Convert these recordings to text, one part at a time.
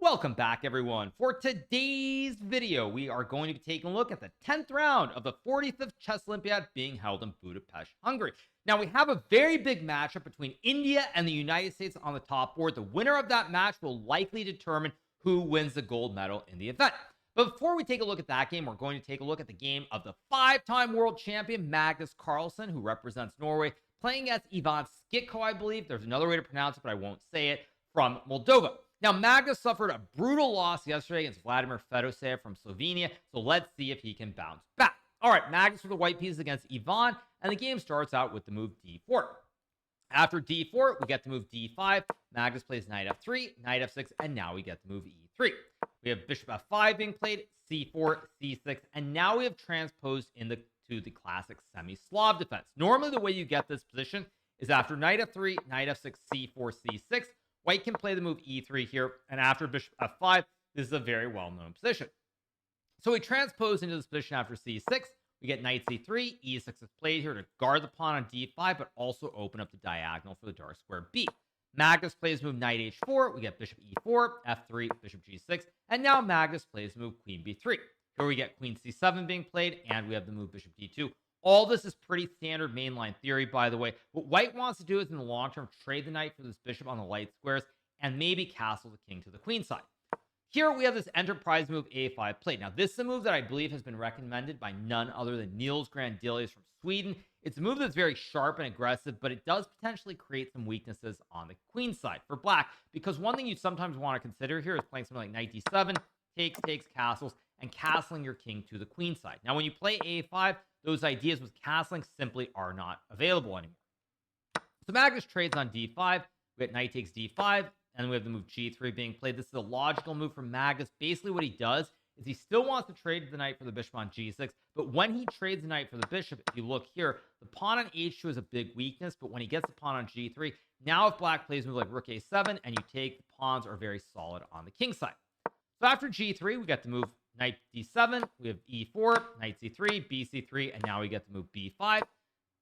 Welcome back, everyone. For today's video, we are going to be taking a look at the 10th round of the 45th Chess Olympiad being held in Budapest, Hungary. Now, we have a very big matchup between India and the United States on the top board. The winner of that match will likely determine who wins the gold medal in the event. But before we take a look at that game, we're going to take a look at the game of the five-time world champion, Magnus Carlsen, who represents Norway, playing against Ivan Skitko, I believe. There's another way to pronounce it, but I won't say it, from Moldova. Now, Magnus suffered a brutal loss yesterday against Vladimir Fedoseev from Slovenia, so let's see if he can bounce back. All right, Magnus with the white pieces against Ivan, and the game starts out with the move d4. After d4, we get the move d5. Magnus plays knight f3, knight f6, and now we get the move e3. We have bishop f5 being played, c4, c6, and now we have transposed into the classic semi-Slav defense. Normally, the way you get this position is after knight f3, knight f6, c4, c6. White can play the move e3 here, and after bishop f5, this is a very well-known position. So we transpose into this position after c6. We get knight c3, e6 is played here to guard the pawn on d5, but also open up the diagonal for the dark square b. Magnus plays move knight h4. We get bishop e4, f3, bishop g6, and now Magnus plays move queen b3. Here we get queen c7 being played, and we have the move bishop d2. All this is pretty standard mainline theory, by the way. What white wants to do is, in the long term, trade the knight for this bishop on the light squares and maybe castle the king to the queen side. Here we have this enterprise move a5 played. Now, this is a move that I believe has been recommended by none other than Niels Grandelius from Sweden. It's a move that's very sharp and aggressive, but it does potentially create some weaknesses on the queen side for black, because one thing you sometimes want to consider here is playing something like knight d7, takes, castles, and castling your king to the queen side. Now, when you play a5, those ideas with castling simply are not available anymore. So Magnus trades on d5. We get knight takes d5, and we have the move g3 being played. This is a logical move from Magnus. Basically, what he does is he still wants to trade the knight for the bishop on g6, but when he trades the knight for the bishop, if you look here, the pawn on h2 is a big weakness, but when he gets the pawn on g3, now if black plays a move like rook a7 and you take, the pawns are very solid on the king side. So after g3, we get the move knight d7, we have e4, knight c3, bc3, and now we get the move b5.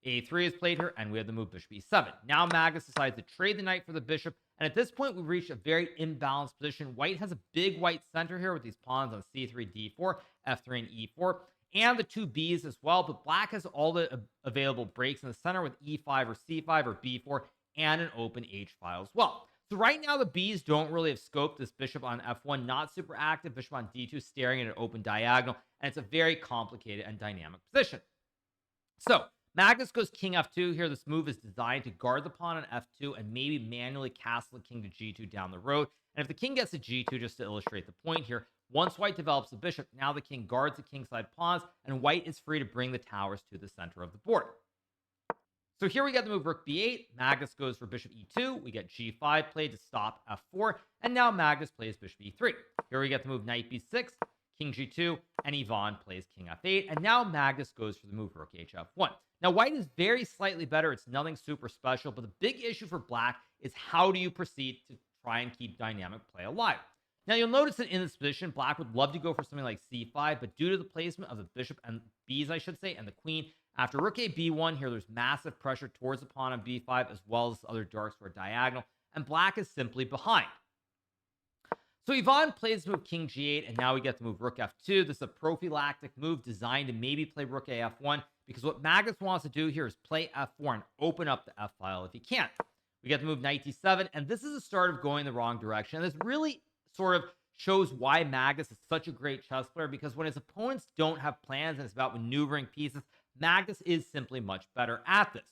a3 is played here, and we have the move bishop e7. Now Magnus decides to trade the knight for the bishop, and at this point, we've reached a very imbalanced position. White has a big white center here with these pawns on c3, d4, f3, and e4, and the two b's as well, but black has all the available breaks in the center with e5 or c5 or b4, and an open h file as well. So right now, the Bs don't really have scoped this bishop on f1, not super active. Bishop on d2, staring at an open diagonal, and it's a very complicated and dynamic position. So Magnus goes king f2 here. This move is designed to guard the pawn on f2 and maybe manually castle the king to g2 down the road. And if the king gets to g2, just to illustrate the point here, once white develops the bishop, now the king guards the kingside pawns, and white is free to bring the towers to the center of the board. So here we get the move rook b8. Magnus goes for bishop e2. We get g5 played to stop f4. And now Magnus plays bishop e3. Here we get the move knight b6, king g2, and Ivan plays king f8. And now Magnus goes for the move rook hf1. Now white is very slightly better. It's nothing super special. But the big issue for black is how do you proceed to try and keep dynamic play alive? Now you'll notice that in this position, black would love to go for something like c5. But due to the placement of the bishop and b's, I should say, and the queen, after rook a b1 here, there's massive pressure towards the pawn on b5 as well as other dark square diagonal, and black is simply behind. So Ivan plays the move king g8, and now we get the move rook f2. This is a prophylactic move designed to maybe play rook a f1, because what Magnus wants to do here is play f4 and open up the f file if he can. We get the move knight d7, and this is the start of going the wrong direction. And this really sort of shows why Magnus is such a great chess player, because when his opponents don't have plans and it's about maneuvering pieces, Magnus is simply much better at this.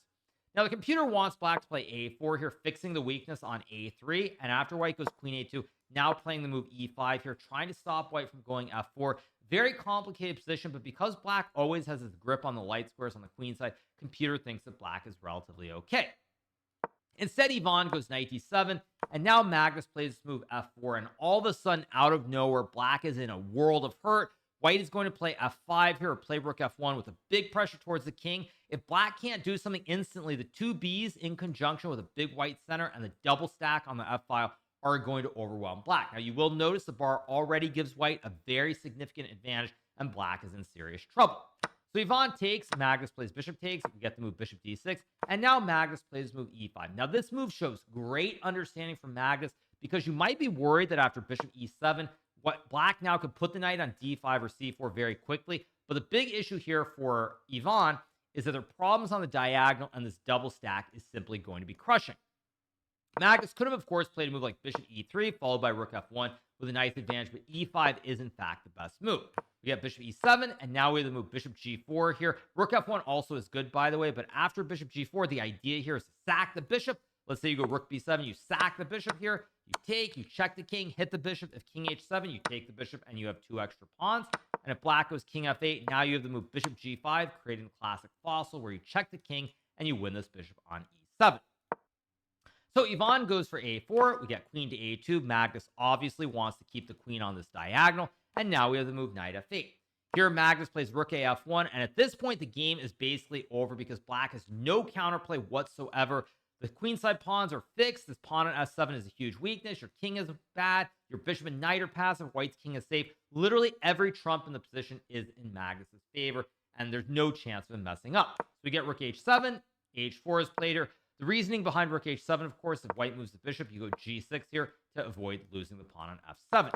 Now, the computer wants black to play a4 here, fixing the weakness on a3. And after white goes queen a2, now playing the move e5 here, trying to stop white from going f4. Very complicated position, but because black always has his grip on the light squares on the queen side, computer thinks that black is relatively okay. Instead, Ivan goes knight d7, and now Magnus plays this move f4. And all of a sudden, out of nowhere, black is in a world of hurt. White is going to play f5 here, or play rook f1 with a big pressure towards the king. If black can't do something instantly, the two Bs in conjunction with a big white center and the double stack on the f-file are going to overwhelm black. Now, you will notice the bar already gives white a very significant advantage, and black is in serious trouble. So Ivan takes, Magnus plays bishop takes, we get the move bishop d6, and now Magnus plays move e5. Now, this move shows great understanding from Magnus because you might be worried that after bishop e7, what black now could put the knight on d5 or c4 very quickly. But the big issue here for Ivan is that there are problems on the diagonal, and this double stack is simply going to be crushing. Magnus could have, of course, played a move like bishop e3, followed by rook f1 with a nice advantage, but e5 is, in fact, the best move. We have bishop e7, and now we have the move bishop g4 here. Rook f1 also is good, by the way, but after bishop g4, the idea here is to sack the bishop. Let's say you go rook b7, you sack the bishop here, you take, you check the king, hit the bishop. If king h7, you take the bishop, and you have 2 extra pawns. And if black goes king f8, now you have the move bishop g5, creating the classic fossil where you check the king, and you win this bishop on e7. So Ivan goes for a4. We get queen to a2. Magnus obviously wants to keep the queen on this diagonal. And now we have the move knight f8. Here, Magnus plays rook a f1. And at this point, the game is basically over because black has no counterplay whatsoever. The queenside pawns are fixed. This pawn on s7 is a huge weakness. Your king is bad. Your bishop and knight are passive. White's king is safe. Literally every trump in the position is in Magnus's favor. And there's no chance of him messing up. So we get rook h7. h4 is played here. The reasoning behind rook h7, of course, if white moves the bishop, you go g6 here to avoid losing the pawn on f7.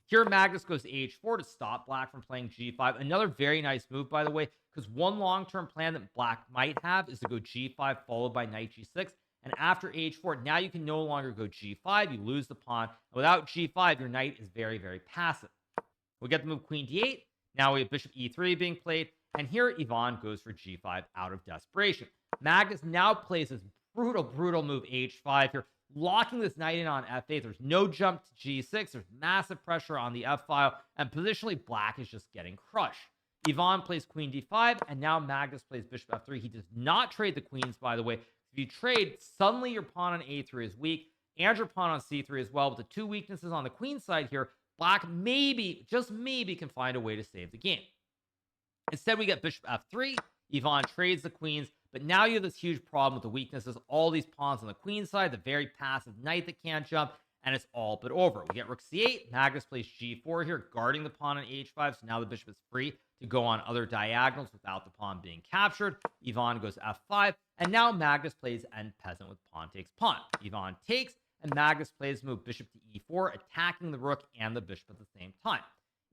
Here, Magnus goes to h4 to stop black from playing g5. Another very nice move, by the way, because one long-term plan that black might have is to go g5 followed by knight g6. And after h4, now you can no longer go g5. You lose the pawn. And without g5, your knight is very, very passive. We get the move queen d8. Now we have bishop e3 being played. And here, Ivan goes for g5 out of desperation. Magnus now plays this brutal move h5 here, locking this knight in on f8. There's no jump to g6. There's massive pressure on the f-file, and positionally, black is just getting crushed. Ivan plays queen d5, and now Magnus plays bishop f3. He does not trade the queens, by the way. If you trade, suddenly your pawn on a3 is weak, and your pawn on c3 as well. With the 2 weaknesses on the queen side here, black maybe, just maybe, can find a way to save the game. Instead, we get bishop f3. Ivan trades the queens, but now you have this huge problem with the weaknesses. All these pawns on the queen side, the very passive knight that can't jump, and it's all but over. We get rook c8. Magnus plays g4 here, guarding the pawn on h5, so now the bishop is free to go on other diagonals without the pawn being captured. Ivan goes f5, and now Magnus plays end peasant with pawn takes pawn. Ivan takes, and Magnus plays move bishop to e4, attacking the rook and the bishop at the same time.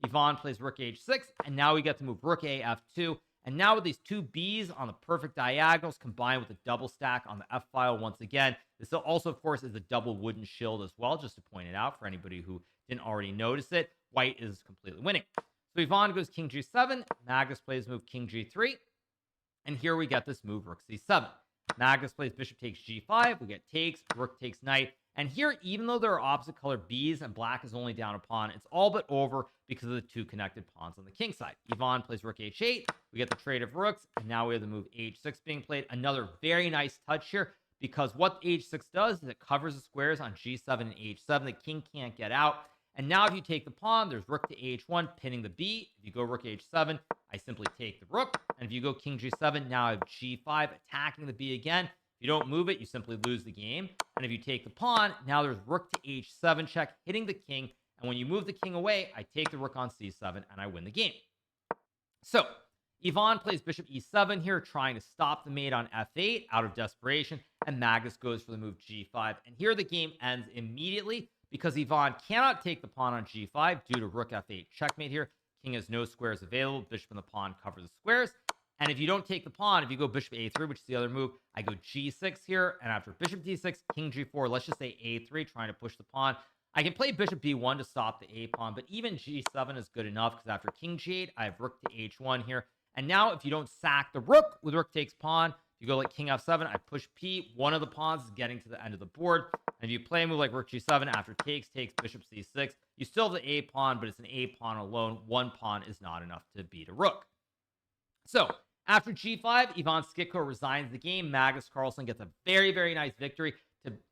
Ivan plays rook h6, and now we get to move rook a f2. And now with these 2 Bs on the perfect diagonals combined with a double stack on the f-file once again, this also, of course, is a double wooden shield as well, just to point it out for anybody who didn't already notice it. White is completely winning. So Ivan goes king g7. Magnus plays move king g3. And here we get this move rook c7. Magnus plays bishop takes g5. We get takes, rook takes knight. And here, even though there are opposite color Bs and black is only down a pawn, it's all but over because of the 2 connected pawns on the king side. Ivan plays rook h8. We get the trade of rooks, and now we have the move h6 being played. Another very nice touch here, because what h6 does is it covers the squares on g7 and h7. The king can't get out. And now if you take the pawn, there's rook to h1, pinning the b. If you go rook h7, I simply take the rook. And if you go king g7, now I have g5, attacking the b again. If you don't move it, you simply lose the game. And if you take the pawn, now there's rook to h7 check, hitting the king. And when you move the king away, I take the rook on c7, and I win the game. So Ivan plays bishop e7 here, trying to stop the mate on f8 out of desperation. And Magnus goes for the move g5. And here the game ends immediately because Ivan cannot take the pawn on g5 due to rook f8 checkmate here. King has no squares available. Bishop and the pawn cover the squares. And if you don't take the pawn, if you go bishop a3, which is the other move, I go g6 here. And after bishop d6, king g4, let's just say a3, trying to push the pawn. I can play bishop b1 to stop the a pawn, but even g7 is good enough because after king g8, I have rook to h1 here. And now if you don't sack the rook with rook takes pawn, if you go like king f7, I push p. One of the pawns is getting to the end of the board. And if you play a move like rook g7 after takes bishop c6, you still have the a pawn, but it's an a pawn alone. One pawn is not enough to beat a rook. So after g5, Ivan Skitko resigns the game. Magnus Carlsen gets a very, very nice victory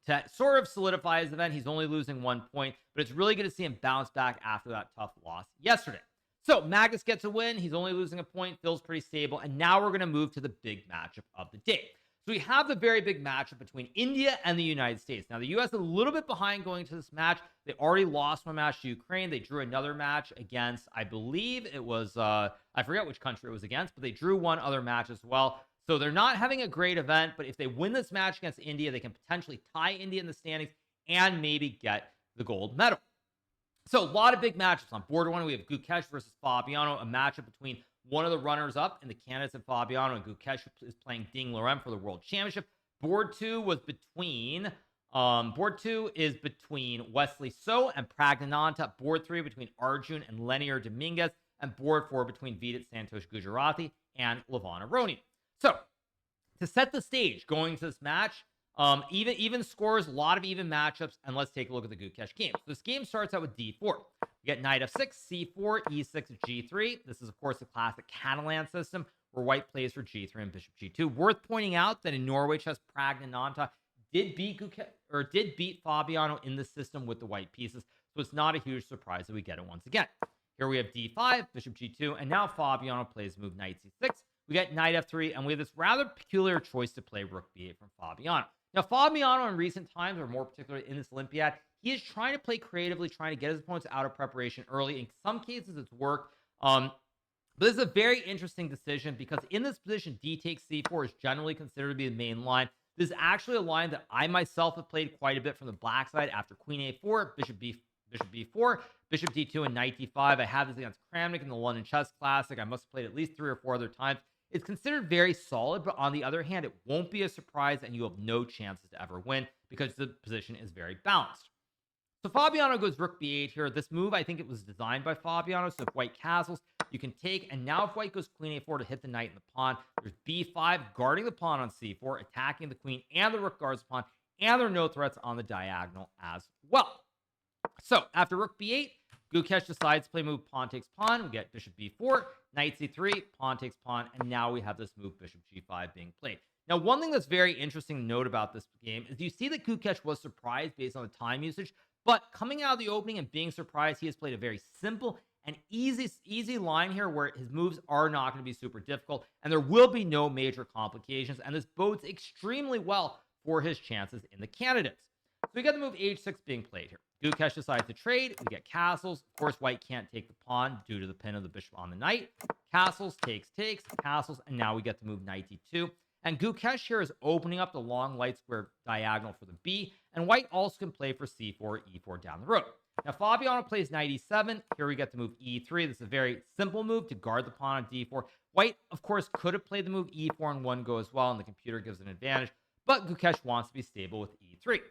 to sort of solidify his event. He's only losing 1 point, but it's really good to see him bounce back after that tough loss yesterday. So Magnus gets a win. He's only losing a point, feels pretty stable. And now we're going to move to the big matchup of the day. So we have the very big matchup between India and the United States. Now, the U.S. is a little bit behind going to this match. They already lost one match to Ukraine. They drew another match against, I believe it was, I forget which country it was against, but they drew one other match as well. So they're not having a great event, but if they win this match against India, they can potentially tie India in the standings and maybe get the gold medal. So a lot of big matchups on board one. We have Gukesh versus Fabiano, a matchup between one of the runners-up in the candidates of Fabiano, and Gukesh is playing Ding Laurent for the World Championship. Board two is between Wesley So and Pragnananta. Board three between Arjun and Lenier Dominguez, and board four between Vidit Santosh Gujarati and Levana Roni. So to set the stage going to this match, even scores, a lot of even matchups, and let's take a look at the Gukesh game. So this game starts out with D4. We get knight f6, c4, e6, g3. This is, of course, the classic Catalan system where white plays for g3 and bishop g2. Worth pointing out that in Norway chess, Pragnananta did beat Fabiano in the system with the white pieces, so it's not a huge surprise that we get it once again. Here we have d5, bishop g2, and now Fabiano plays the move knight c6. We get knight f3, and we have this rather peculiar choice to play rook b8 from Fabiano. Now, Fabiano in recent times, or more particularly in this Olympiad, he is trying to play creatively, trying to get his opponents out of preparation early. In some cases, it's worked. But this is a very interesting decision because in this position, d takes c4 is generally considered to be the main line. This is actually a line that I myself have played quite a bit from the black side after queen a4, bishop b4, bishop d2, and knight d5. I had this against Kramnik in the London Chess Classic. I must have played at least 3 or 4 other times. It's considered very solid, but on the other hand, it won't be a surprise and you have no chances to ever win because the position is very balanced. So Fabiano goes rook b8 here. This move, I think it was designed by Fabiano. So if white castles, you can take. And now if white goes queen a4 to hit the knight and the pawn, there's b5 guarding the pawn on c4, attacking the queen, and the rook guards the pawn, and there are no threats on the diagonal as well. So after rook b8, Gukesh decides to play move pawn takes pawn. We get bishop b4, knight c3, pawn takes pawn, and now we have this move bishop g5 being played. Now, one thing that's very interesting to note about this game is you see that Gukesh was surprised based on the time usage, but coming out of the opening and being surprised, he has played a very simple and easy line here where his moves are not going to be super difficult, and there will be no major complications, and this bodes extremely well for his chances in the candidates. So we get the move h6 being played here. Gukesh decides to trade. We get castles. Of course, white can't take the pawn due to the pin of the bishop on the knight. Castles, takes, castles, and now we get the move knight d2. And Gukesh here is opening up the long light square diagonal for the b, and white also can play for c4, e4 down the road. Now, Fabiano plays knight e7. Here we get the move e3. This is a very simple move to guard the pawn on d4. White, of course, could have played the move e4 in one go as well, and the computer gives an advantage, but Gukesh wants to be stable with e3.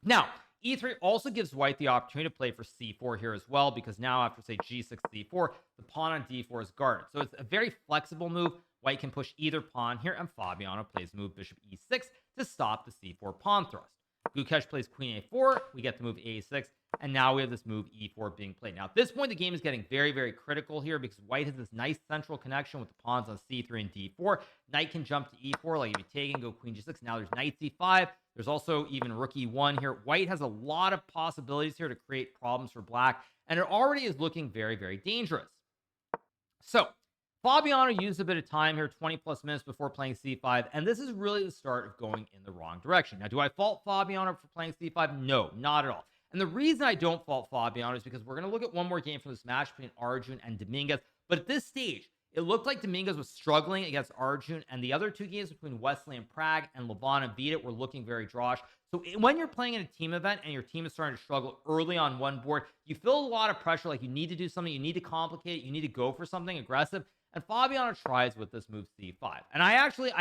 Now, e3 also gives white the opportunity to play for c4 here as well, because now after, say, g6, c4, the pawn on d4 is guarded. So it's a very flexible move. White can push either pawn here, and Fabiano plays move bishop e6 to stop the c4 pawn thrust. Gukesh plays queen a4. We get the move a6, and now we have this move e4 being played. Now, at this point, the game is getting very, very critical here because white has this nice central connection with the pawns on c3 and d4. Knight can jump to e4, like if you take and go queen g6. Now there's knight c5. There's also even rook e1 here. White has a lot of possibilities here to create problems for black, and it already is looking very, very dangerous. So Fabiano used a bit of time here, 20 plus minutes before playing c5, and this is really the start of going in the wrong direction. Now, do I fault Fabiano for playing c5? No, not at all. And the reason I don't fault Fabiano is because we're going to look at one more game from this match between Arjun and Dominguez, but at this stage, it looked like Dominguez was struggling against Arjun, and the other two games between Wesley and Prague and Levana and Vidit were looking very drawish. So when you're playing in a team event and your team is starting to struggle early on one board, you feel a lot of pressure, like you need to do something, you need to complicate, you need to go for something aggressive, and Fabiano tries with this move c5. And I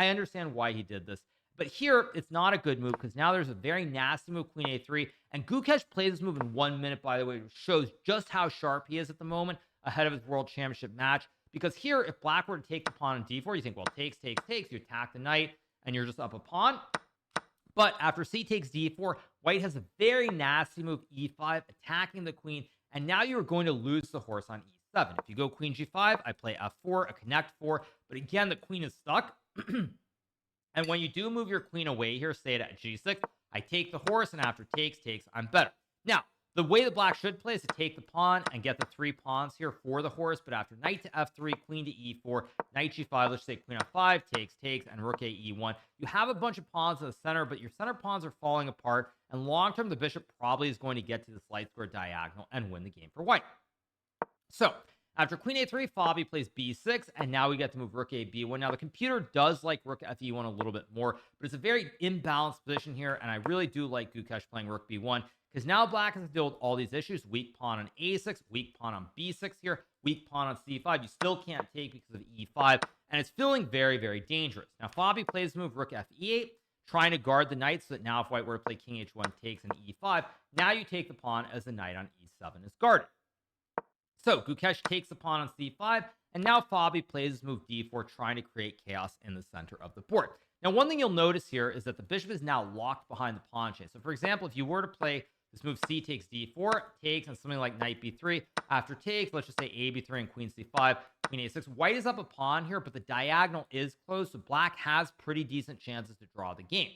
understand why he did this, but here it's not a good move because now there's a very nasty move, queen a3, and Gukesh plays this move in 1 minute, by the way, which shows just how sharp he is at the moment ahead of his world championship match. Because here, if black were to take the pawn on d4, you think, well, takes, you attack the knight, and you're just up a pawn. But after c takes d4, white has a very nasty move, e5, attacking the queen, and now you're going to lose the horse on e7. If you go queen g5, I play f4, a connect 4, but again, the queen is stuck. And when you do move your queen away here, say it at g6, I take the horse, and after takes, I'm better. Now, the way the black should play is to take the pawn and get the 3 pawns here for the horse, but after knight to f3, queen to e4, knight g5, let's say queen f5, takes, and rook a e1. You have a bunch of pawns in the center, but your center pawns are falling apart, and long term, the bishop probably is going to get to this light square diagonal and win the game for white. So, after queen a3, Fabi plays b6, and now we get to move rook a b1. Now, the computer does like rook fe1 a little bit more, but it's a very imbalanced position here, and I really do like Gukesh playing rook b1, because now black has to deal with all these issues. Weak pawn on a6, weak pawn on b6 here, weak pawn on c5. You still can't take because of e5, and it's feeling very, very dangerous. Now, Fabi plays the move rook f8, trying to guard the knight so that now if white were to play king h1 takes an e5, now you take the pawn as the knight on e7 is guarded. So Gukesh takes the pawn on c5, and now Fabi plays this move d4, trying to create chaos in the center of the board. Now, one thing you'll notice here is that the bishop is now locked behind the pawn chain. So, for example, if you were to play this move c takes d4, takes, and something like knight b3, after takes, let's just say a b3 and queen c5, queen a6, white is up a pawn here, but the diagonal is closed, so black has pretty decent chances to draw the game.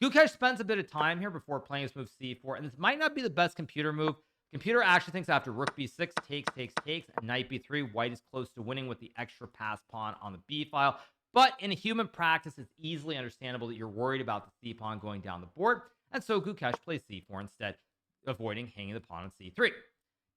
Gukesh spends a bit of time here before playing this move c4, and this might not be the best computer move. Computer actually thinks after rook b6, takes, and knight b3, white is close to winning with the extra pass pawn on the b file. But in a human practice, it's easily understandable that you're worried about the c pawn going down the board, and so Gukesh plays c4 instead, avoiding hanging the pawn on c3.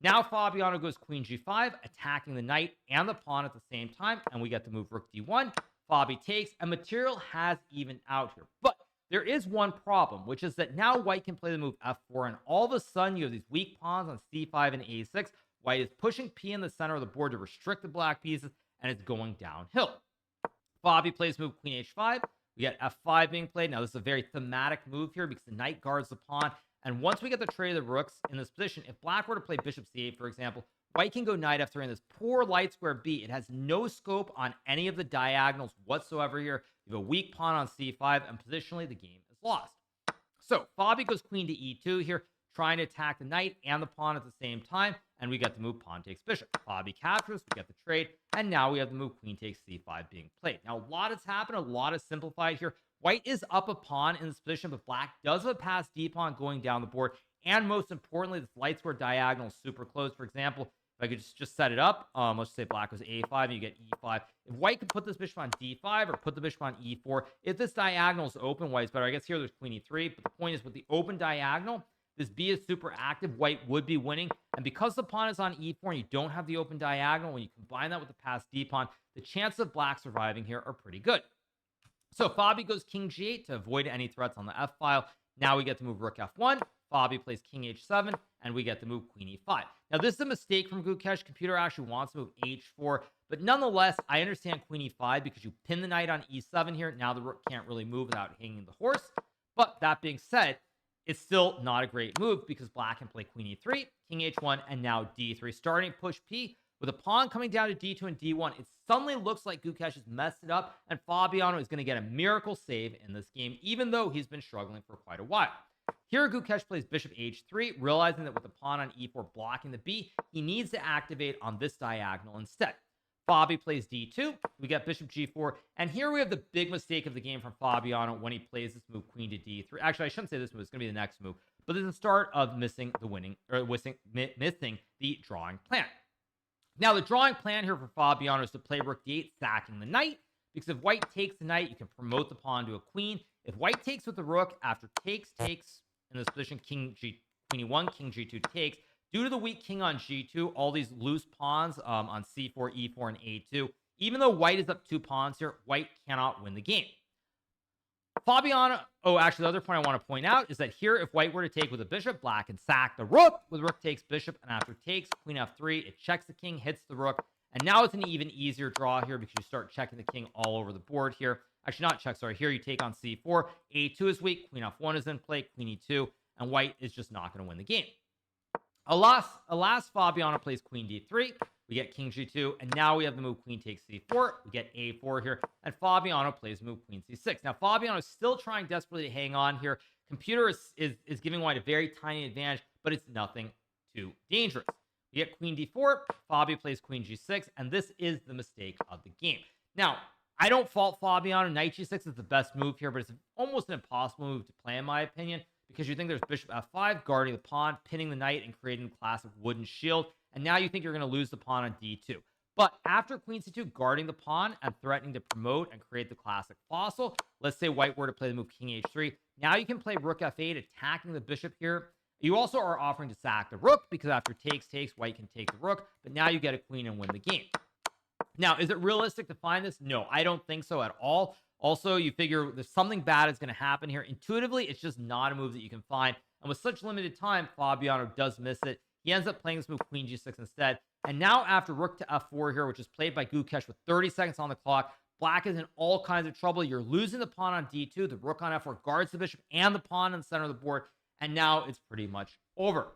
Now Fabiano goes queen g5, attacking the knight and the pawn at the same time, and we get the move rook d1. Fabi takes, and material has evened out here. But there is one problem, which is that now white can play the move f4, and all of a sudden you have these weak pawns on c5 and a6. White is pushing p in the center of the board to restrict the black pieces, and it's going downhill. Fabi plays move queen h5. We get f5 being played. Now, this is a very thematic move here because the knight guards the pawn. And once we get the trade of the rooks in this position, if black were to play bishop c8, for example, white can go knight f3 in this poor light square b. It has no scope on any of the diagonals whatsoever here. You have a weak pawn on c5, and positionally, the game is lost. So, Fabi goes queen to e2 here, trying to attack the knight and the pawn at the same time, and we get the move pawn takes bishop. Fabi captures, we get the trade, and now we have the move queen takes c5 being played. Now, a lot has happened, a lot is simplified here. White is up a pawn in this position, but black does have a pass d pawn going down the board, and most importantly, this light square diagonal is super close. For example, if I could just set it up, let's say black goes a5 and you get e5. If white could put this bishop on d5 or put the bishop on e4, if this diagonal is open, white's better. I guess here there's queen e3, but the point is with the open diagonal, this b is super active, white would be winning. And because the pawn is on e4 and you don't have the open diagonal, when you combine that with the pass d pawn, the chances of black surviving here are pretty good. So Fabi goes king g8 to avoid any threats on the f file. Now we get to move rook f1. Fabi plays king h7, and we get to move queen e5. Now, this is a mistake from Gukesh. Computer actually wants to move h4, but nonetheless, I understand queen e5 because you pin the knight on e7 here. Now the rook can't really move without hanging the horse. But that being said, it's still not a great move because black can play queen e3, king h1, and now d3. Starting to push p with a pawn coming down to d2 and d1. It suddenly looks like Gukesh has messed it up, and Fabiano is going to get a miracle save in this game, even though he's been struggling for quite a while. Here, Gukesh plays bishop h3, realizing that with the pawn on e4 blocking the b, he needs to activate on this diagonal instead. Fabi plays d2, we get bishop g4, and here we have the big mistake of the game from Fabiano when he plays this move queen to d3. Actually, I shouldn't say this move, it's going to be the next move, but this is the start of missing the drawing plan. Now, the drawing plan here for Fabiano is to play rook d8, sacking the knight, because if white takes the knight, you can promote the pawn to a queen. If white takes with the rook, after takes, in this position, queen e1, king g2 takes. Due to the weak king on g2, all these loose pawns on c4, e4, and a2, even though white is up 2 pawns here, white cannot win the game. Fabiano, actually, the other point I want to point out is that here, if white were to take with a bishop, black can sack the rook with rook takes bishop, and after takes, queen f3, it checks the king, hits the rook, and now it's an even easier draw here because you start checking the king all over the board here. Actually, not check, sorry. Here you take on c4, a2 is weak, queen f1 is in play, queen e2, and white is just not going to win the game. Alas, Fabiano plays queen d3, we get king g2, and now we have the move queen takes c4, we get a4 here, and Fabiano plays move queen c6. Now, Fabiano is still trying desperately to hang on here. Computer is giving white a very tiny advantage, but it's nothing too dangerous. We get queen d4, Fabi plays queen g6, and this is the mistake of the game. Now, I don't fault Fabiano. Knight g6 is the best move here, but it's almost an impossible move to play, in my opinion, because you think there's bishop f5, guarding the pawn, pinning the knight, and creating the classic wooden shield, and now you think you're going to lose the pawn on d2. But after queen c2, guarding the pawn and threatening to promote and create the classic fossil, let's say white were to play the move king h3, now you can play rook f8, attacking the bishop here. You also are offering to sack the rook, because after takes, white can take the rook, but now you get a queen and win the game. Now, is it realistic to find this? No, I don't think so at all. Also, you figure there's something bad is going to happen here. Intuitively, it's just not a move that you can find. And with such limited time, Fabiano does miss it. He ends up playing this move Queen G6 instead. And now after Rook to F4 here, which is played by Gukesh with 30 seconds on the clock, Black is in all kinds of trouble. You're losing the pawn on D2. The Rook on F4 guards the bishop and the pawn in the center of the board. And now it's pretty much over.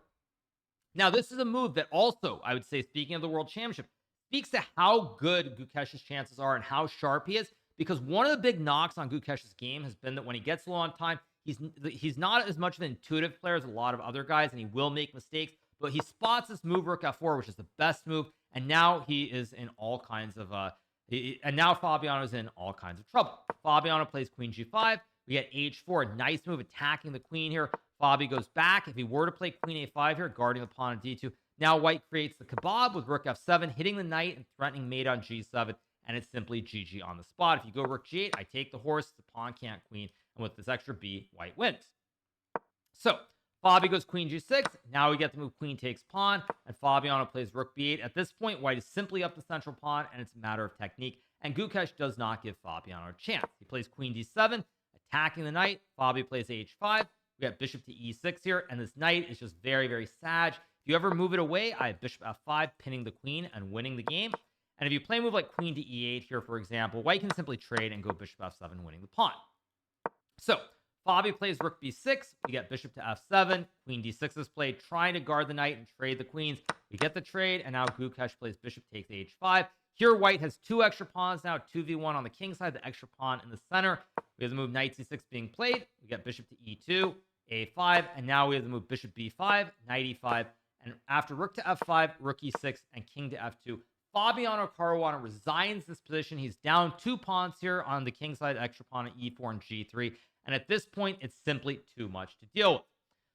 Now, this is a move that also, I would say, speaking of the World Championship, speaks to how good Gukesh's chances are and how sharp he is. Because one of the big knocks on Gukesh's game has been that when he gets low on time, he's not as much of an intuitive player as a lot of other guys, and he will make mistakes. But he spots this move Rook F4, which is the best move, and now he is in all kinds of and now Fabiano's in all kinds of trouble. Fabiano plays Queen G5. We get H4, nice move attacking the queen here. Fabi goes back. If he were to play Queen A5 here, guarding the pawn on D2, now White creates the kebab with Rook F7, hitting the knight and threatening mate on G7, and it's simply GG on the spot. If you go Rook G8, I take the horse, the pawn can't queen, and with this extra B, White wins. So Fabi goes Queen G6. Now we get the move Queen takes pawn, and Fabiano plays Rook B8. At this point, White is simply up the central pawn, and it's a matter of technique. And Gukesh does not give Fabiano a chance. He plays Queen D7, attacking the knight. Fabi plays H5. We got Bishop to E6 here, and this knight is just very, very sad. If you ever move it away, I have Bishop F5, pinning the queen and winning the game. And if you play a move like Queen to E8 here, for example, White can simply trade and go Bishop F7, winning the pawn. So Fabi plays Rook B6. We get Bishop to F7. Queen D6 is played, trying to guard the knight and trade the queens. We get the trade, and now Gukesh plays Bishop takes H5. Here, White has two extra pawns now, 2v1 on the king side, the extra pawn in the center. We have the move Knight C6 being played. We get Bishop to E2, A5, and now we have the move Bishop B5, Knight E5, and after Rook to F5, Rook E6, and King to F2, Fabiano Caruana resigns this position. He's down two pawns here on the king side, extra pawn at E4 and G3, and at this point, it's simply too much to deal with.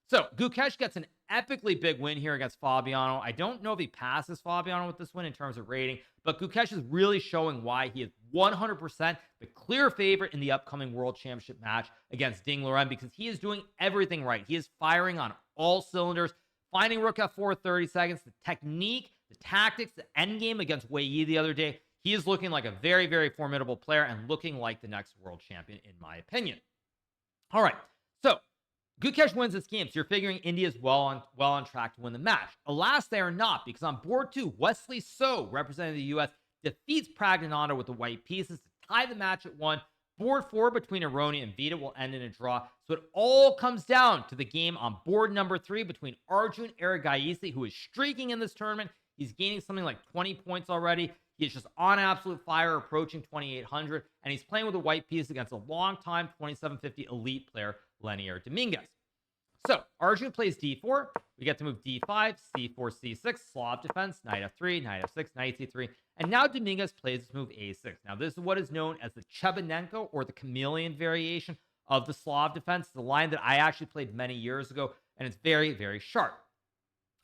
So Gukesh gets an epically big win here against Fabiano. I don't know if he passes Fabiano with this win in terms of rating, but Gukesh is really showing why he is 100% the clear favorite in the upcoming World Championship match against Ding Liren, because he is doing everything right. He is firing on all cylinders, finding Rook F4 30 seconds, the technique, the tactics, the endgame against Wei Yi the other day. He is looking like a very, very formidable player and looking like the next world champion, in my opinion. All right, so Gukesh wins this game, so you're figuring India is well on track to win the match. Alas, they are not, because on board 2, Wesley So, representing the U.S., defeats Pragnananda with the white pieces to tie the match at 1. Board 4 between Aroni and Vida will end in a draw. So it all comes down to the game on board number 3 between Arjun Erigaisi, who is streaking in this tournament. He's gaining something like 20 points already. He is just on absolute fire, approaching 2,800, and he's playing with a white piece against a long-time 2750 elite player, Lenier Dominguez. So Arjun plays D4. We get to move D5, C4, C6, Slav defense, Knight F3, Knight F6, Knight C3, and now Dominguez plays this move A6. Now this is what is known as the Chebanenko, or the chameleon variation of the Slav defense, the line that I actually played many years ago, and it's very, very sharp.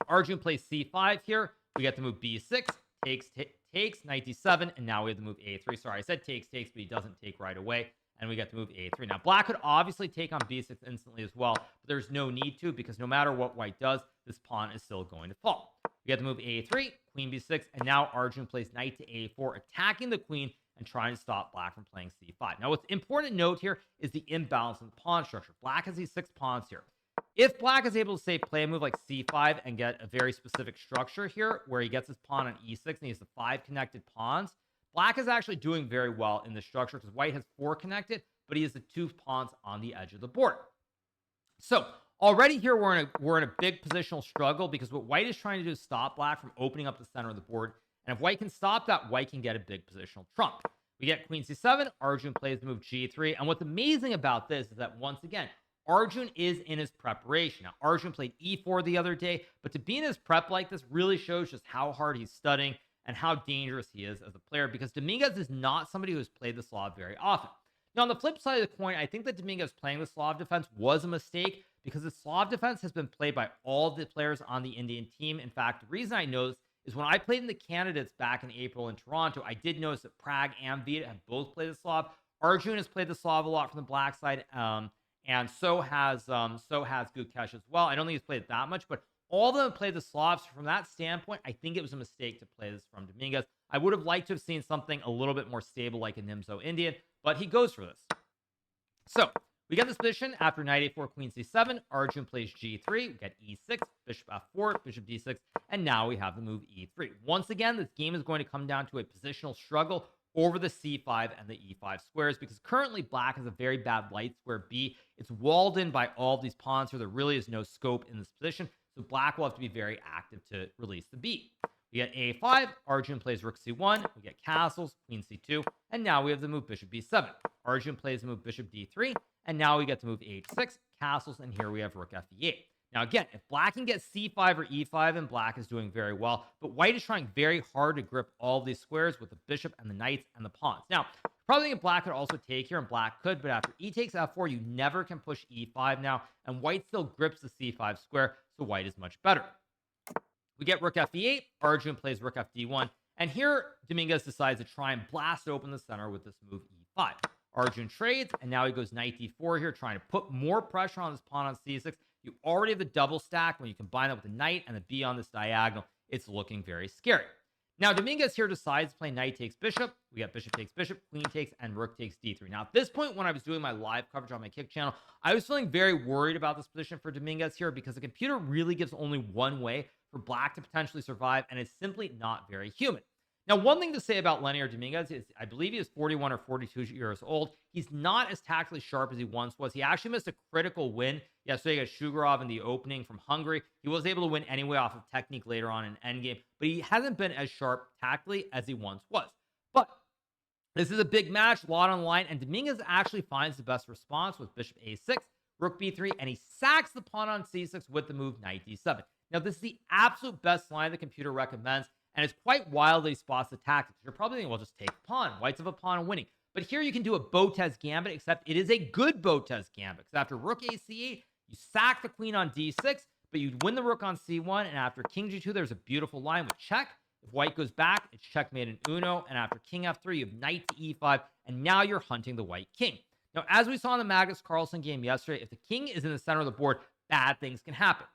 Arjun plays C5 here. We get the move B6, takes, Knight D7, and now we have the move A3. Sorry, I said takes, but he doesn't take right away. And we get to move A3. Now, Black could obviously take on B6 instantly as well, but there's no need to, because no matter what White does, this pawn is still going to fall. We get to move A3, Queen B6, and now Arjun plays Knight to A4, attacking the queen and trying to stop Black from playing C5. Now, what's important to note here is the imbalance in the pawn structure. Black has these 6 pawns here. If Black is able to, say, play a move like C5 and get a very specific structure here, where he gets his pawn on E6 and he has the 5 connected pawns, Black is actually doing very well in this structure, because White has 4 connected, but he has the 2 pawns on the edge of the board. So already here we're in a big positional struggle, because what White is trying to do is stop Black from opening up the center of the board. And if White can stop that, White can get a big positional trump. We get Queen C7. Arjun plays the move G3. And what's amazing about this is that, once again, Arjun is in his preparation. Now, Arjun played E4 the other day, but to be in his prep like this really shows just how hard he's studying and how dangerous he is as a player, because Dominguez is not somebody who has played the Slav very often. Now, on the flip side of the coin, I think that Dominguez playing the Slav defense was a mistake, because the Slav defense has been played by all the players on the Indian team. In fact, the reason I know this is when I played in the candidates back in April in Toronto, I did notice that Prag and Vida have both played the Slav. Arjun has played the Slav a lot from the Black side, and so has Gukesh as well. I don't think he's played it that much, but all of them played the Slavs. From that standpoint, I think it was a mistake to play this from Dominguez. I would have liked to have seen something a little bit more stable like a Nimzo Indian, but he goes for this. So We get this position after knight a4, queen c7. Arjun plays g3. We get e6, bishop f4, bishop d6, and now we have the move e3. Once again, this game is going to come down to a positional struggle over the c5 and the e5 squares, because currently black has a very bad light square b. It's walled in by all of these pawns here. There really is no scope in this position, so black will have to be very active to release the b. We get a5, Arjun plays rook c1, we get castles, queen c2, and now we have the move bishop b7. Arjun plays the move bishop d3, and now we get to move h6, castles, and here we have rook fe8. Now again, if black can get c5 or e5, then black is doing very well, but white is trying very hard to grip all of these squares with the bishop and the knights and the pawns. Now, probably think black could also take here, and black could, but after e takes f4, you never can push e5 now, and white still grips the c5 square, so white is much better. We get rook fe8, Arjun plays rook fd1, and here Dominguez decides to try and blast open the center with this move e5. Arjun trades, and now he goes knight d4 here, trying to put more pressure on this pawn on c6. You already have the double stack. When you combine that with the knight and the b on this diagonal, it's looking very scary. Now, Dominguez here decides to play knight takes bishop. We got bishop takes bishop, queen takes, and rook takes d3. Now, at this point, when I was doing my live coverage on my Kick channel, I was feeling very worried about this position for Dominguez here, because the computer really gives only one way for black to potentially survive, and it's simply not very human. Now, one thing to say about Leonard Dominguez is I believe he is 41 or 42 years old. He's not as tactically sharp as he once was. He actually missed a critical win yesterday against Shugarov in the opening from Hungary. He was able to win anyway off of technique later on in endgame, but he hasn't been as sharp tactically as he once was. But this is a big match, a lot on the line, and Dominguez actually finds the best response with bishop a6, rook b3, and he sacks the pawn on c6 with the move knight d7. Now, this is the absolute best line the computer recommends, and it's quite wild that he spots the tactics. You're probably thinking, well, just take a pawn. Whites have a pawn and winning. But here you can do a Botez gambit, except it is a good Botez gambit. Because after rook a c8, you sack the queen on d6, but you win the rook on c1, and after king g2, there's a beautiful line with check. If white goes back, it's checkmate in uno, and after king f3, you have knight to e5, and now you're hunting the white king. Now, as we saw in the Magnus Carlsen game yesterday, if the king is in the center of the board, bad things can happen.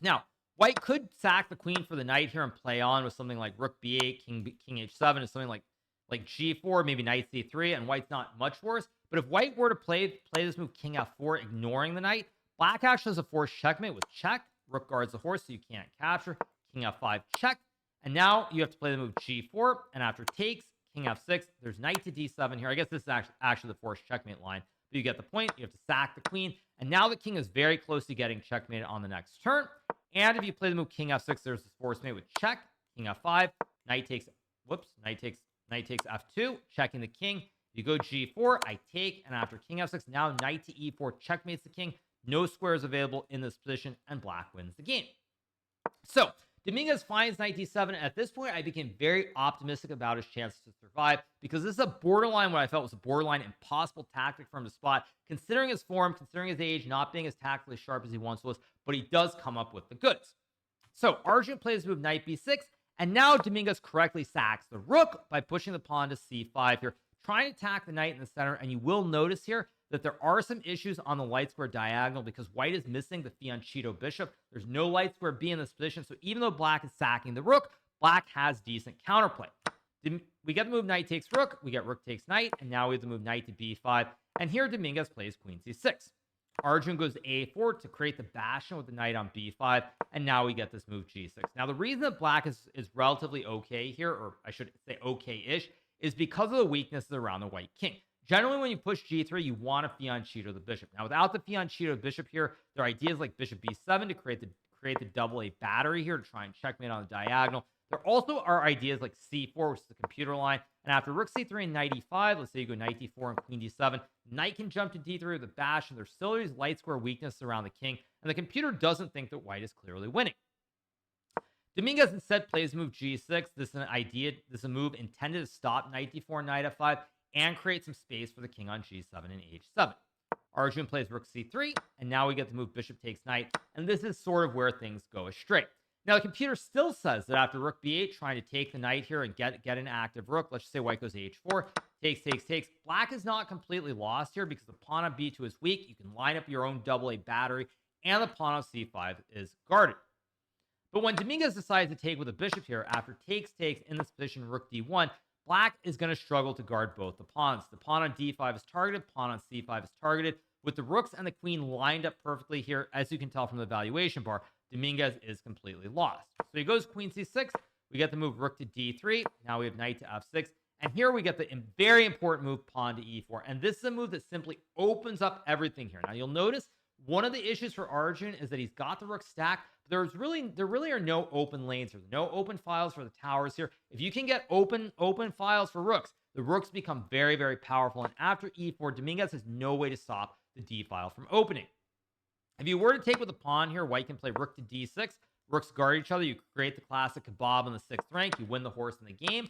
Now, white could sack the queen for the knight here and play on with something like rook b8, king h7, and something like g4, maybe knight c3, and white's not much worse. But if white were to play this move king f4, ignoring the knight, black actually has a forced checkmate with check. Rook guards the horse, so you can't capture. King f5, check. And now you have to play the move g4, and after takes, king f6, there's knight to d7 here. I guess this is actually the forced checkmate line, but you get the point. You have to sack the queen, and now the king is very close to getting checkmated on the next turn. And if you play the move king f6, there's this forced mate with check, king f5, knight takes f2, checking the king. You go g4, I take, and after king f6, now knight to e4 checkmates the king. No squares available in this position, and black wins the game. So Dominguez finds knight d7. At this point, I became very optimistic about his chances to survive, because this is a borderline, what I felt was a borderline impossible tactic for him to spot, considering his form, considering his age, not being as tactically sharp as he once was, but he does come up with the goods. So Arjun plays the move knight b6, and now Dominguez correctly sacks the rook by pushing the pawn to c5 here, trying to attack the knight in the center. And you will notice here that there are some issues on the light square diagonal, because white is missing the fianchetto bishop. There's no light square b in this position, so even though black is sacking the rook, black has decent counterplay. We get the move knight takes rook, we get rook takes knight, and now we have the move knight to b5, and here Dominguez plays queen c6. Arjun goes to a4 to create the bastion with the knight on b5, and now we get this move g6. Now, the reason that black is relatively okay here, or I should say okay-ish, is because of the weaknesses around the white king. Generally, when you push g3, you want to fianchetto the bishop. Now, without the fianchetto bishop here, there are ideas like bishop b7 to create the double A battery here to try and checkmate on the diagonal. There also are ideas like c4, which is the computer line. And after rook c3 and knight e5, let's say you go knight d4 and queen d7, knight can jump to d3 with a bastion. There's still these light square weaknesses around the king, and the computer doesn't think that white is clearly winning. Dominguez instead plays move g6. This is a move intended to stop knight d4 and knight f5 and create some space for the king on g7 and h7. Arjun plays rook c3, and now we get the move bishop takes knight, and this is sort of where things go astray. Now, the computer still says that after rook b8, trying to take the knight here and get an active rook, let's just say white goes h4, takes. Black is not completely lost here, because the pawn on b2 is weak. You can line up your own double A battery, and the pawn on c5 is guarded. But when Dominguez decides to take with a bishop here, after takes in this position, rook d1, black is going to struggle to guard both the pawns. The pawn on d5 is targeted, pawn on c5 is targeted. with the rooks and the queen lined up perfectly here. As you can tell from the valuation bar, Dominguez is completely lost. So he goes queen c6. We get the move rook to d3. Now we have knight to f6. And here we get the very important move pawn to e4. And this is a move that simply opens up everything here. Now you'll notice one of the issues for Arjun is that he's got the rook stacked. There really are no open lanes here, no open files for the towers here. If you can get open files for rooks, the rooks become very, very powerful. And after e4, Dominguez has no way to stop the d file from opening. If you were to take with a pawn here, white can play rook to d6. Rooks guard each other. You create the classic kebab in the 6th rank. You win the horse in the game.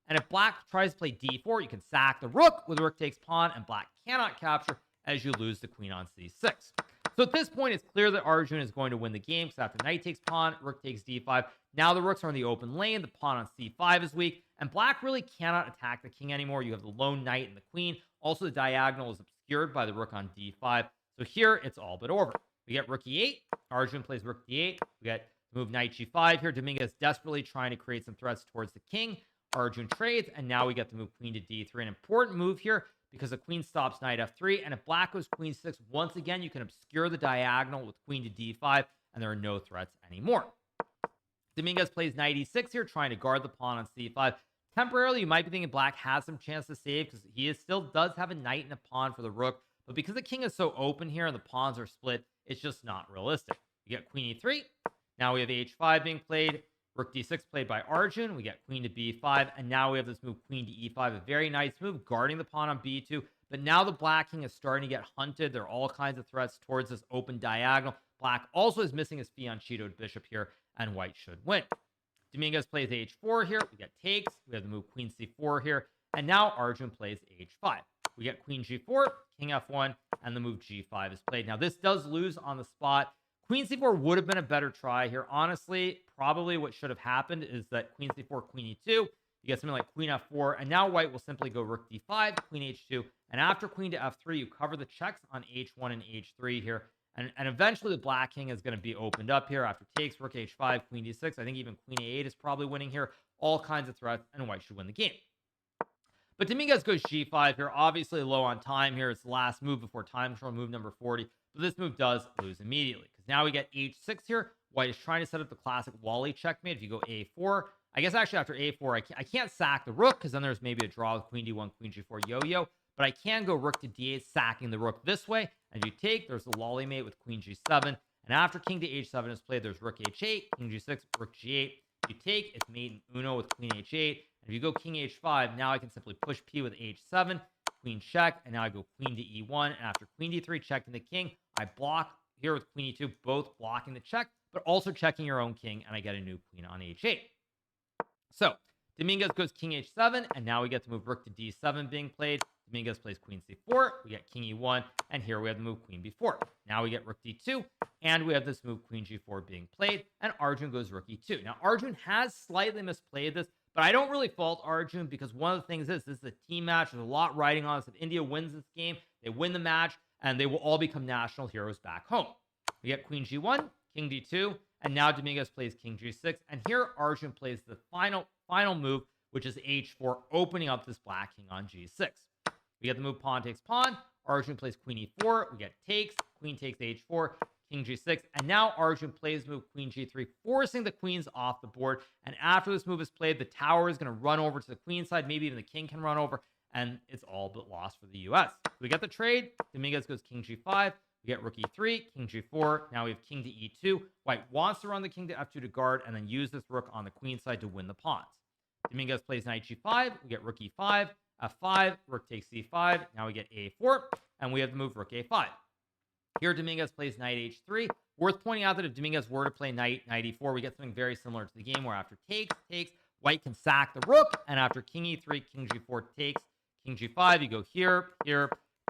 And if black tries to play d4, you can sack the rook with rook takes pawn, and black cannot capture as you lose the queen on c6. So at this point, it's clear that Arjun is going to win the game because after knight takes pawn, rook takes d5. Now the rooks are in the open lane. The pawn on c5 is weak, and black really cannot attack the king anymore. You have the lone knight and the queen. Also, the diagonal is obscured by the rook on d5. So here, it's all but over. We get rook e8. Arjun plays rook d8. We get move knight g5 here. Dominguez desperately trying to create some threats towards the king. Arjun trades, and now we get to move queen to d3. An important move here because the queen stops knight f3, and if black goes queen 6, once again, you can obscure the diagonal with queen to d5, and there are no threats anymore. Dominguez plays knight e6 here, trying to guard the pawn on c5. Temporarily, you might be thinking black has some chance to save because he still does have a knight and a pawn for the rook, but because the king is so open here and the pawns are split, it's just not realistic. You get queen e3. Now we have h5 being played. Rook d6 played by Arjun. We get queen to b5, and now we have this move queen to e5. A very nice move, guarding the pawn on b2. But now the black king is starting to get hunted. There are all kinds of threats towards this open diagonal. Black also is missing his fianchettoed bishop here, and white should win. Dominguez plays h4 here. We get takes. We have the move queen c4 here, and now Arjun plays h5. We get queen g4, king f1, and the move g5 is played. Now this does lose on the spot. Queen c4 would have been a better try here. Honestly, probably what should have happened is that queen c4, queen e2, you get something like queen f4, and now white will simply go rook d5, queen h2, and after queen to f3, you cover the checks on h1 and h3 here, and eventually the black king is going to be opened up here after takes, rook h5, queen d6. I think even queen a8 is probably winning here. All kinds of threats, and white should win the game. But Dominguez goes g5 here, obviously low on time here. It's the last move before time control, move number 40. But this move does lose immediately because now we get h6 here. White is trying to set up the classic Wally checkmate. If you go a4, I guess actually after a4, I can't sack the rook because then there's maybe a draw with queen d1, queen g4 yo-yo. But I can go rook to d8, sacking the rook this way. And if you take, there's the Lolly mate with queen g7. And after king to h7 is played, there's rook h8, king g6, rook g8. If you take, it's mate in uno with queen h8. And if you go king h5, now I can simply push p with h7. Queen check, and now I go queen to e1, and after queen d3 checking the king, I block here with queen e2, both blocking the check, but also checking your own king, and I get a new queen on h8. So Dominguez goes king h7, and now we get to move rook to d7 being played. Dominguez plays queen c4, we get king e1, and here we have the move queen b4. Now we get rook d2, and we have this move queen g4 being played, and Arjun goes rook e2. Now Arjun has slightly misplayed this, but I don't really fault Arjun because one of the things is this is a team match. There's a lot riding on this. If India wins this game, they win the match, and they will all become national heroes back home. We get queen g1, king d2, and now Dominguez plays king g6. And here Arjun plays the final move, which is h4, opening up this black king on g6. We get the move pawn takes pawn. Arjun plays queen e4. We get takes, queen takes h4, king g6, and now Arjun plays move queen g3, forcing the queens off the board. And after this move is played, the tower is going to run over to the queen side. Maybe even the king can run over, and it's all but lost for the U.S. We get the trade. Dominguez goes king g5. We get rook e3, king g4. Now we have king to e2. White wants to run the king to f2 to guard, and then use this rook on the queen side to win the pawns. Dominguez plays knight g5. We get rook e5, f5, rook takes c5. Now we get a4, and we have the move rook a5. Here, Dominguez plays knight h3. Worth pointing out that if Dominguez were to play knight e4, we get something very similar to the game where after takes, white can sack the rook, and after king e3, king g4 takes, king g5, you go here,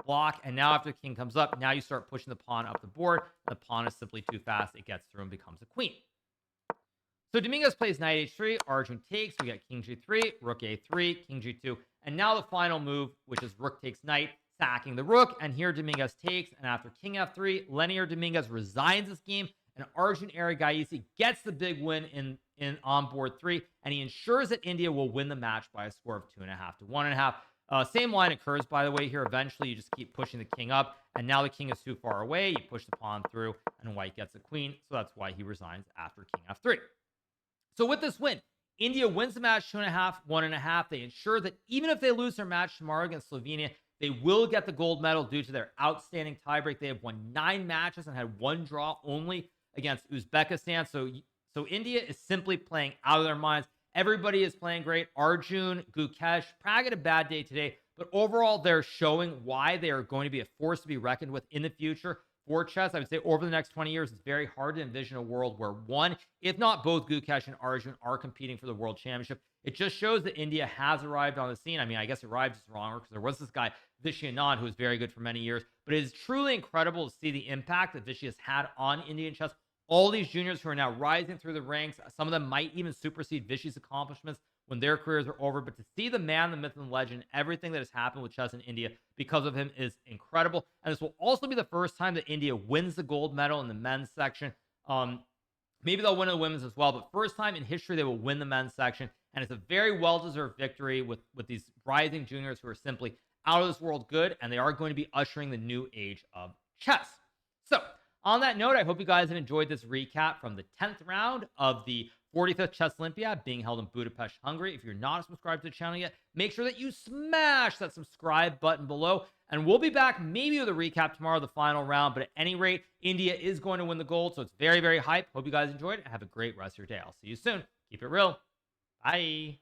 block, and now after the king comes up, now you start pushing the pawn up the board. The pawn is simply too fast. It gets through and becomes a queen. So Dominguez plays knight h3, Arjun takes, we get king g3, rook a3, king g2, and now the final move, which is rook takes knight, sacking the rook, and here Dominguez takes, and after king f3, Leonard Dominguez resigns this game, and Arjun Erigaisi gets the big win in on board 3, and he ensures that India will win the match by a score of 2.5 to 1.5. Same line occurs, by the way, here. Eventually, you just keep pushing the king up, and now the king is too far away. You push the pawn through, and white gets the queen, so that's why he resigns after king f3. So with this win, India wins the match 2.5, 1.5. They ensure that even if they lose their match tomorrow against Slovenia, they will get the gold medal due to their outstanding tiebreak. They have won 9 matches and had 1 draw only against Uzbekistan. So India is simply playing out of their minds. Everybody is playing great. Arjun, Gukesh, Prag had a bad day today, but overall, they're showing why they are going to be a force to be reckoned with in the future for chess. I would say over the next 20 years, it's very hard to envision a world where one, if not both Gukesh and Arjun are competing for the world championship. It just shows that India has arrived on the scene. I mean, I guess arrived is wrong because there was this guy, Vishy Anand, who was very good for many years, but it is truly incredible to see the impact that Vishy has had on Indian chess. All these juniors who are now rising through the ranks, some of them might even supersede Vishy's accomplishments when their careers are over. But to see the man, the myth, and the legend, everything that has happened with chess in India because of him is incredible. And this will also be the first time that India wins the gold medal in the men's section. Maybe they'll win in the women's as well, but first time in history they will win the men's section. And it's a very well-deserved victory with these rising juniors who are simply out of this world good, and they are going to be ushering the new age of chess. So, on that note, I hope you guys have enjoyed this recap from the 10th round of the 45th Chess Olympiad being held in Budapest, Hungary. If you're not subscribed to the channel yet, make sure that you smash that subscribe button below. And we'll be back maybe with a recap tomorrow, the final round. But at any rate, India is going to win the gold. So it's very, very hype. Hope you guys enjoyed it. Have a great rest of your day. I'll see you soon. Keep it real. Bye.